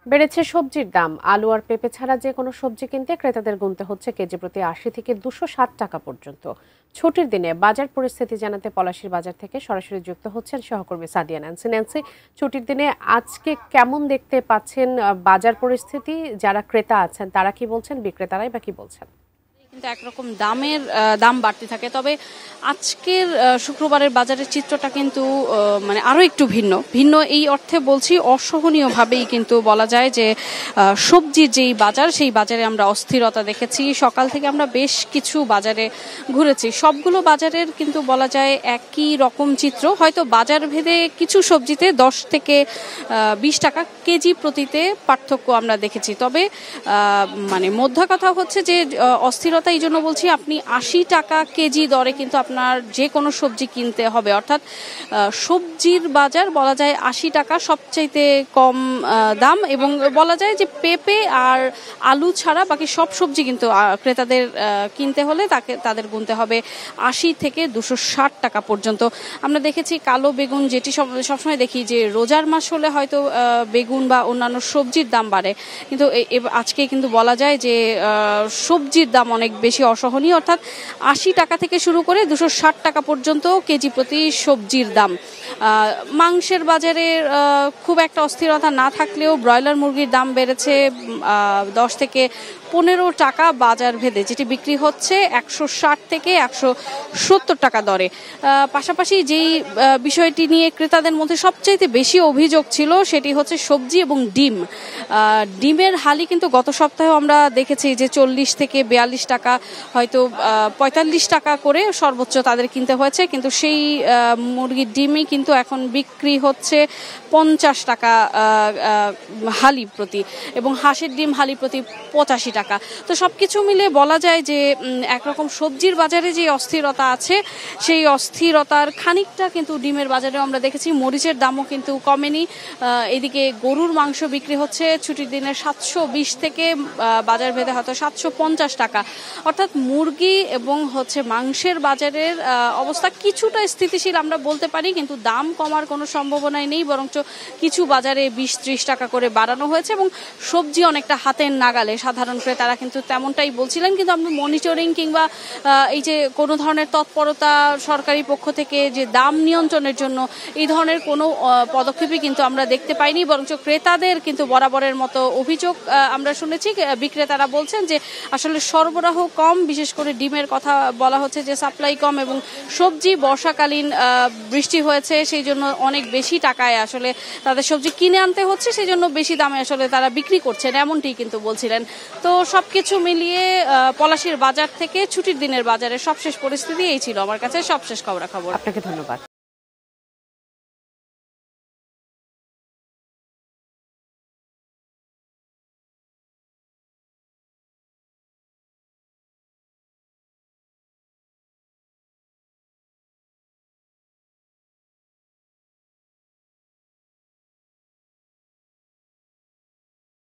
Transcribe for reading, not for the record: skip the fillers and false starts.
বেড়েছে সবজির দাম। আলু আর পেঁপে ছাড়া যে কোনো সবজি কিনতে ক্রেতাদের গুনতে হচ্ছে কেজি প্রতি ৮০ থেকে ২৬০ টাকা পর্যন্ত। ছুটির দিনে বাজার পরিস্থিতি জানাতে পলাশীর বাজার থেকে সরাসরি যুক্ত হচ্ছেন সহকর্মী সাদিয়া ন্যান্সি। ন্যান্সি, ছুটির দিনে আজকে কেমন দেখতে পাচ্ছেন বাজার পরিস্থিতি? যারা ক্রেতা আছেন তারা কি বলছেন, বিক্রেতারাই বা কি বলছেন? কিন্তু একরকম দাম বাড়তে থাকে, তবে আজকের শুক্রবারের বাজারের চিত্রটা কিন্তু মানে আরো একটু ভিন্ন এই অর্থে বলছি, অসহনীয়ভাবেই কিন্তু বলা যায় যে সবজির যেই বাজার, সেই বাজারে আমরা অস্থিরতা দেখেছি। সকাল থেকে আমরা বেশ কিছু বাজারে ঘুরেছি, সবগুলো বাজারের কিন্তু বলা যায় একই রকম চিত্র। হয়তো বাজার ভেদে কিছু সবজিতে 10 থেকে 20 টাকা কেজি প্রতিতে পার্থক্য আমরা দেখেছি, তবে মানে মোদ্দা কথা হচ্ছে যে অস্থিরতা এই জন্য বলছি, আপনি 80 টাকা কেজি দরে কিন্তু আপনার যে কোনো সবজি কিনতে হবে, অর্থাৎ সবজির বাজার বলা যায় 80 টাকা সবচাইতে কম দাম। এবং বলা যায় যে পেঁপে আর আলু ছাড়া বাকি সব সবজি কিন্তু ক্রেতাদের কিনতে হলে তাদের গুনতে হবে 80 থেকে 260 টাকা পর্যন্ত। আমরা দেখেছি কালো বেগুন, যেটি সবসময় দেখি যে রোজার মাস হলে হয়তো বেগুন বা অন্যান্য সবজির দাম বাড়ে, কিন্তু আজকে কিন্তু বলা যায় যে সবজির দাম অনেক বেশি অসহনীয়, অর্থাৎ 80 টাকা থেকে শুরু করে 260 টাকা পর্যন্ত কেজি প্রতি সবজির দাম। মাংসের বাজারে খুব একটা অস্থিরতা না থাকলেও ব্রয়লার মুরগির দাম বেড়েছে 10 থেকে 15 টাকা বাজার ভেদে, যেটি বিক্রি হচ্ছে 160 থেকে 170 টাকা দরে। পাশাপাশি যেই বিষয়টি নিয়ে ক্রেতাদের মধ্যে সবচাইতে বেশি অভিযোগ ছিল সেটি হচ্ছে সবজি এবং ডিমের হালি কিন্তু গত সপ্তাহে আমরা দেখেছি যে 40 থেকে 42 টাকা, হয়তো 45 টাকা করে সর্বোচ্চ তাদের কিনতে হয়েছে, কিন্তু সেই মুরগির ডিমই কিন্তু এখন বিক্রি হচ্ছে 50 টাকা হালি প্রতি, এবং হাঁসের ডিম হালি প্রতি 85 টাকা। তো সবকিছু মিলে বলা যায় যে একরকম সবজির বাজারে যে অস্থিরতা আছে, সেই অস্থিরতার খানিকটা কিন্তু ডিমের বাজারেও আমরা দেখেছি। মরিচের দামও কিন্তু কমেনি। এদিকে গরুর মাংস বিক্রি হচ্ছে ছুটির দিনে 720 থেকে বাজার ভেদে হয়তো 750 টাকা, অর্থাৎ মুরগি এবং মাংসের বাজারের অবস্থা কিছুটা স্থিতিশীল আমরা বলতে পারি, কিন্তু দাম কমার কোনো সম্ভাবনাই নেই, বরঞ্চ কিছু বাজারে 20-30 টাকা করে বাড়ানো হয়েছে এবং সবজি অনেকটা হাতের নাগালে। সাধারণ ক্রেতারা কিন্তু তেমনটাই বলছিলেন, কিন্তু আমরা মনিটরিং কিংবা এই যে কোনো ধরনের তৎপরতা সরকারি পক্ষ থেকে যে দাম নিয়ন্ত্রণের জন্য, এই ধরনের কোনো পদক্ষেপই কিন্তু আমরা দেখতে পাইনি, বরঞ্চ ক্রেতাদের কিন্তু বরাবরের মতো অভিযোগ আমরা শুনেছি। বিক্রেতারা বলছেন যে আসলে সরবরাহ কম, বিশেষ করে ডিমের কথা বলা হচ্ছে যে সাপ্লাই কম, এবং সবজি বর্ষাকালীন বৃষ্টি হয়েছে সেই জন্য অনেক বেশি টাকায় আসলে তাদের সবজি কিনে আনতে হচ্ছে, সেই জন্য বেশি দামে আসলে তারা বিক্রি করছেন, এমনটি কিন্তু বলছিলেন। তো সবকিছু মিলিয়ে পলাশীর বাজার থেকে ছুটির দিনের বাজারের সবশেষ পরিস্থিতি এই ছিল আমার কাছে সবশেষ খবরাখবর। আপনাকে ধন্যবাদ।